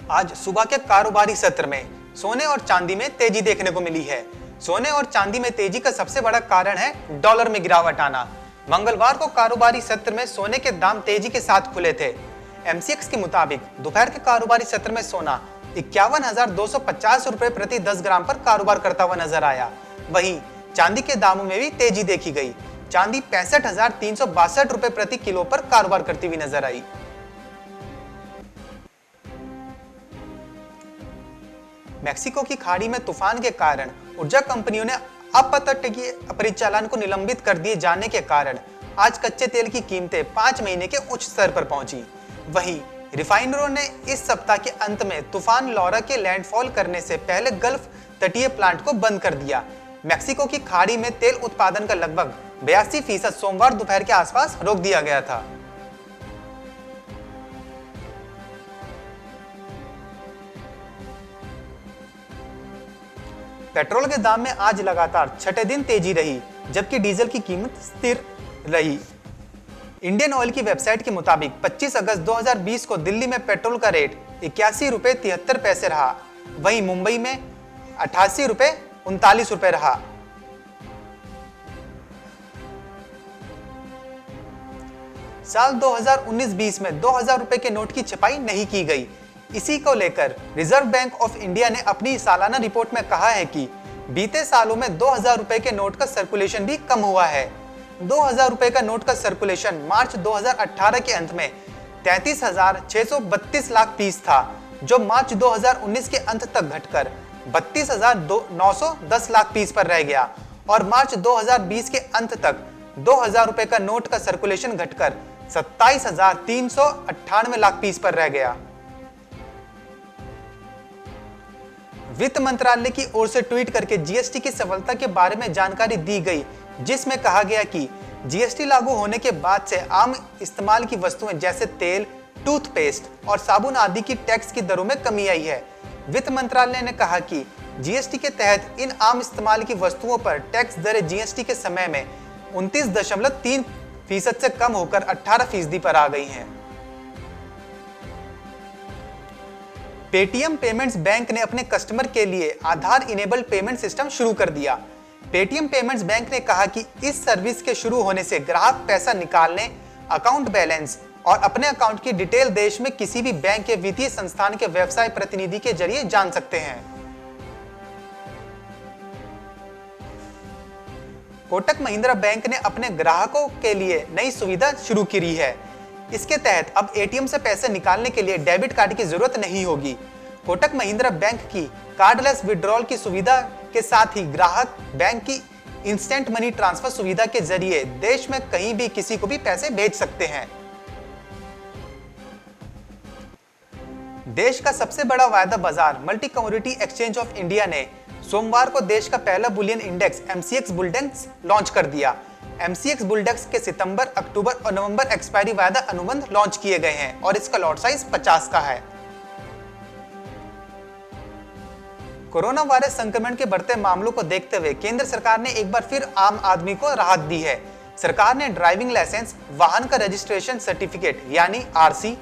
आज सुबह के कारोबारी सत्र में सोने और चांदी में तेजी देखने को मिली है। सोने और चांदी में तेजी का सबसे बड़ा कारण है डॉलर में गिरावट आना। मंगलवार को कारोबारी सत्र में सोने के दाम तेजी के साथ खुले थे। एमसीएक्स के मुताबिक दोपहर के कारोबारी सत्र में सोना 51,250 रुपए प्रति 10 ग्राम पर कारोबार करता हुआ नजर आया। वहीं चांदी के दामों में भी तेजी देखी गई। चांदी 65,362 रुपए प्रति किलो पर कारोबार करती हुई नजर आई। मेक्सिको की खाड़ी में तूफान के कारण ऊर्जा कंपनियों ने अपतटीय परिचालन को निलंबित कर दिए जाने के कारण आज कच्चे तेल की कीमतें 5 महीने के उच्च स्तर पर पहुंची। वहीं रिफाइनरों ने इस सप्ताह के अंत में तूफान लॉरा के लैंडफॉल करने से पहले गल्फ तटीय प्लांट को बंद कर दिया। मेक्सिको की खाड़ी में तेल उत्पादन का लगभग 82% सोमवार दोपहर के आसपास रोक दिया गया था। पेट्रोल के दाम में आज लगातार छठे दिन तेजी रही, जबकि डीजल की कीमत स्थिर रही। इंडियन ऑयल की वेबसाइट के मुताबिक 25 अगस्त 2020 को दिल्ली में पेट्रोल का रेट 81 रुपए 73 पैसे रहा। वहीं मुंबई में 88 रुपए 39 रुपए रहा। साल 2019-20 में 2000 रुपए के नोट की छपाई नहीं की गई। इसी को लेकर रिजर्व बैंक ऑफ इंडिया ने अपनी सालाना रिपोर्ट में कहा है कि बीते सालों में 2000 रुपए के नोट का सर्कुलेशन भी कम हुआ है। 2000 रुपए का नोट का सर्कुलेशन मार्च 2018 के अंत में 33,632 लाख पीस था, जो मार्च 2019 के अंत तक घटकर 32,910 लाख पीस पर रह गया और मार्च 2020 के अंत तक 2000 रुपए का नोट का सर्कुलेशन घटकर 27,398 लाख पीस पर रह गया। वित्त मंत्रालय की ओर से ट्वीट करके जीएसटी की सफलता के बारे में जानकारी दी गई, जिसमें कहा गया कि जीएसटी लागू होने के बाद से आम इस्तेमाल की वस्तुएं जैसे तेल, टूथपेस्ट और साबुन आदि की टैक्स की दरों में कमी आई है। वित्त मंत्रालय ने कहा कि जीएसटी के तहत इन आम इस्तेमाल की वस्तुओं पर टैक्स दरें जीएसटी के समय में 29.3% से कम होकर 18% पर आ गई हैं। पेटीएम पेमेंट्स बैंक ने अपने कस्टमर के लिए आधार इनेबल्ड पेमेंट सिस्टम शुरू कर दिया। पेटीएम पेमेंट्स बैंक ने कहा कि इस सर्विस के शुरू होने से ग्राहक पैसा निकालने, अकाउंट बैलेंस और अपने अकाउंट की डिटेल देश में किसी भी बैंक या वित्तीय संस्थान के व्यवसाय प्रतिनिधि के जरिए जान सकते हैं। कोटक महिंद्रा बैंक ने अपने ग्राहकों के लिए नई सुविधा शुरू की है। इसके तहत अब एटीएम से पैसे निकालने के लिए डेबिट कार्ड की जरूरत नहीं होगी। कोटक महिंद्रा बैंक की कार्डलेस विड्रॉल की सुविधा के साथ ही ग्राहक बैंक की इंस्टेंट मनी ट्रांसफर सुविधा के जरिए देश में कहीं भी किसी को भी पैसे भेज सकते हैं। देश का सबसे बड़ा वायदा बाजार multi commodity exchange of India ने सोमवार को देश का पहला बुलियन इंडेक्स एमसीएक्स बुलडेक्स लॉन्च कर दिया। एमसीएक्स बुलडेक्स के सितंबर, अक्टूबर और नवंबर एक्सपायरी वायदा अनुबंध लॉन्च किए गए हैं और इसका लॉट साइज 50 का है। कोरोना वायरस संक्रमण के बढ़ते मामलों को देखते हुए केंद्र सरकार ने एक बार फिर आम आदमी को राहत दी है। सरकार ने ड्राइविंग लाइसेंस, वाहन का रजिस्ट्रेशन सर्टिफिकेट यानी आरसी,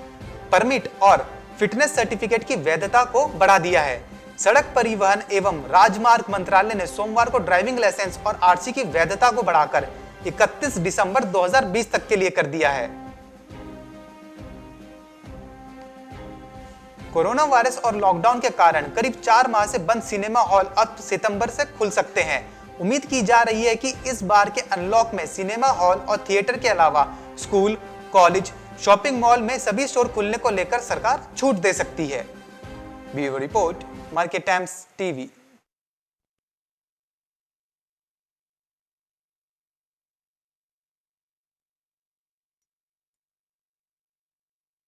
परमिट और फिटनेस सर्टिफिकेट की वैधता को बढ़ा दिया है। सड़क परिवहन एवं राजमार्ग मंत्रालय ने सोमवार को ड्राइविंग लाइसेंस और आरसी की वैधता को बढ़ाकर 31 दिसंबर 2020 तक के लिए कर दिया है। कोरोना वायरस और लॉकडाउन के कारण करीब 4 माह से बंद सिनेमा हॉल अब सितंबर से खुल सकते हैं। उम्मीद की जा रही है कि इस बार के अनलॉक में सिनेमा हॉल और थिएटर के अलावा स्कूल, कॉलेज, शॉपिंग मॉल में सभी स्टोर खुलने को लेकर सरकार छूट दे सकती है। Bureau report, market times TV.